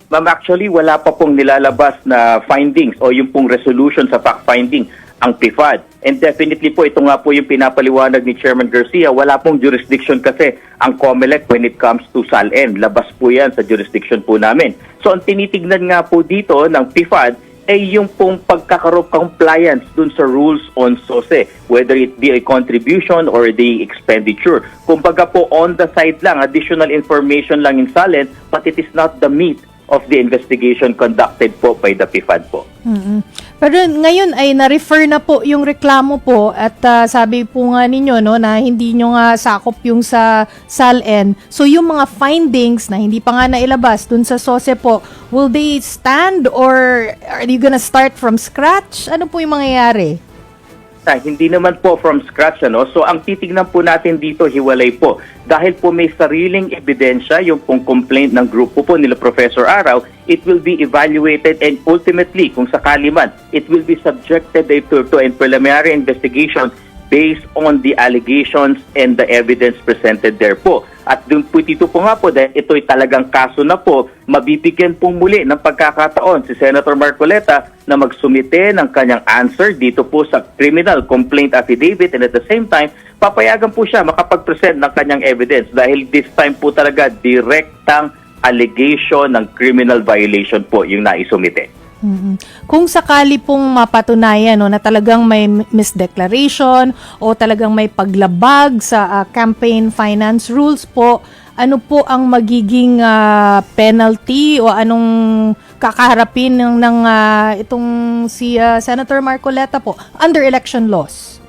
Ma'am, actually, wala pa pong nilalabas na findings o yung pong resolution sa fact-finding ang PIFAD. And definitely po, ito nga po yung pinapaliwanag ni Chairman Garcia, wala pong jurisdiction kasi ang COMELEC when it comes to SALN. Labas po yan sa jurisdiction po namin. So ang tinitignan nga po dito ng PIFAD ay yung pong pagkakaroon compliance dun sa rules on SOSE, whether it be a contribution or the expenditure. Kumbaga po on the side lang, additional information lang in SALN, but it is not the meat of the investigation conducted po by the PIFAD po. Pero ngayon ay na-refer na po yung reklamo po at sabi po nga ninyo no, na hindi nyo nga sakop yung sa SALN. So yung mga findings na hindi pa nga nailabas dun sa SOSE po, will they stand or are you gonna start from scratch? Ano po yung mangyayari? Hindi naman po from scratch. So ang titignan po natin dito, hiwalay po. Dahil po may sariling ebidensya, yung pong complaint ng grupo po nila Professor Araw, it will be evaluated and ultimately, kung sakali man, it will be subjected to a preliminary investigation based on the allegations and the evidence presented there po. At dun po dito po nga po, dahil ito'y talagang kaso na po, mabibigyan pong muli ng pagkakataon si Senator Marcoleta na magsumite ng kanyang answer dito po sa criminal complaint affidavit, and at the same time, papayagan po siya makapag-present ng kanyang evidence dahil this time po talaga direktang allegation ng criminal violation po yung naisumite. Kung sakali pong mapatunayan no, na talagang may misdeclaration o talagang may paglabag sa campaign finance rules po, ano po ang magiging penalty o anong kakaharapin ng itong si Senator Marcoleta po under election laws?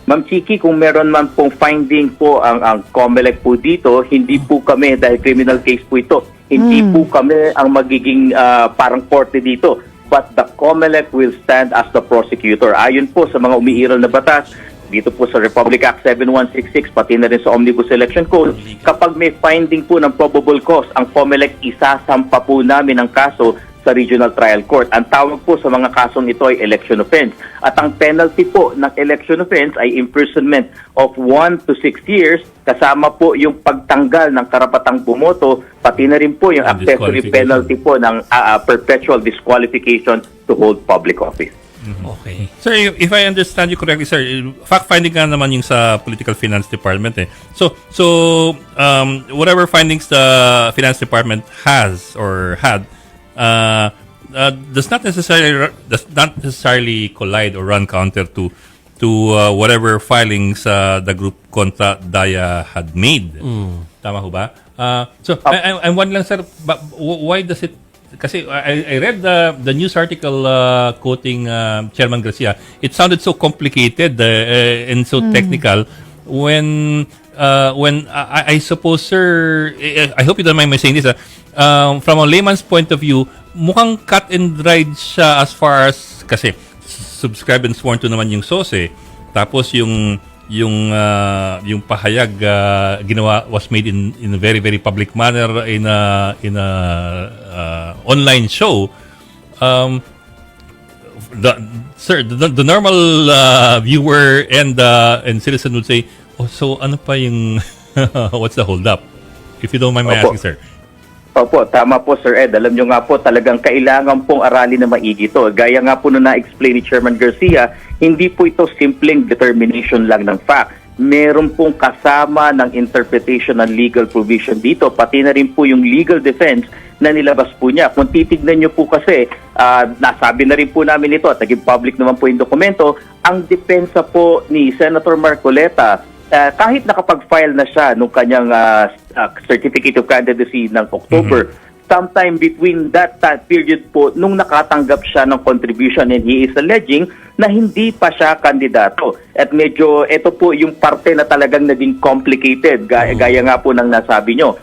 Ma'am Chiki, kung meron man pong finding po ang COMELEC po dito, hindi po kami, dahil criminal case po ito, hindi po kami ang magiging parang korte dito. But the COMELEC will stand as the prosecutor. Ayon po sa mga umiiral na batas, dito po sa Republic Act 7166, pati na rin sa Omnibus Election Code, kapag may finding po ng probable cause, ang COMELEC isasampa po namin ang kaso sa Regional Trial Court. Ang tawag po sa mga kasong ito ay election offense. At ang penalty po ng election offense ay imprisonment of 1 to 6 years, kasama po yung pagtanggal ng karapatang bumoto, pati na rin po yung accessory penalty po ng perpetual disqualification to hold public office. Okay. Sir, if I understand you correctly, sir, fact-finding nga naman yung sa Political Finance Department eh. So whatever findings the Finance Department has or had, does not necessarily collide or run counter to whatever filings the group contra Daya had made. Tama ho ba? I'm wondering, sir, why does it? Kasi I read the news article quoting Chairman Garcia. It sounded so complicated and so technical when I suppose, sir, I hope you don't mind my saying this. From a layman's point of view, mukhang cut and dried siya as far as, kasi subscribe and sworn to naman yung SOSE. Tapos yung pahayag ginawa was made in a very very public manner in a online show. The normal viewer and citizen would say, oh, so ano pa yung what's the hold up? If you don't mind my asking, sir. Opo, tama po, Sir Ed. Alam nyo nga po, talagang kailangan pong aralin na maigi ito. Gaya nga po na na-explain ni Chairman Garcia, hindi po ito simpleng determination lang ng fact. Meron pong kasama ng interpretation ng legal provision dito, pati na rin po yung legal defense na nilabas po niya. Kung titignan nyo po kasi, nasabi na rin po namin ito at naging public naman po yung dokumento, ang depensa po ni Senator Marcoleta, kahit nakapag-file na siya nung kanyang Certificate of Candidacy ng October, sometime between that period po, nung nakatanggap siya ng contribution, and he is alleging na hindi pa siya kandidato. At medyo ito po yung parte na talagang naging complicated, gaya nga po ng nasabi nyo.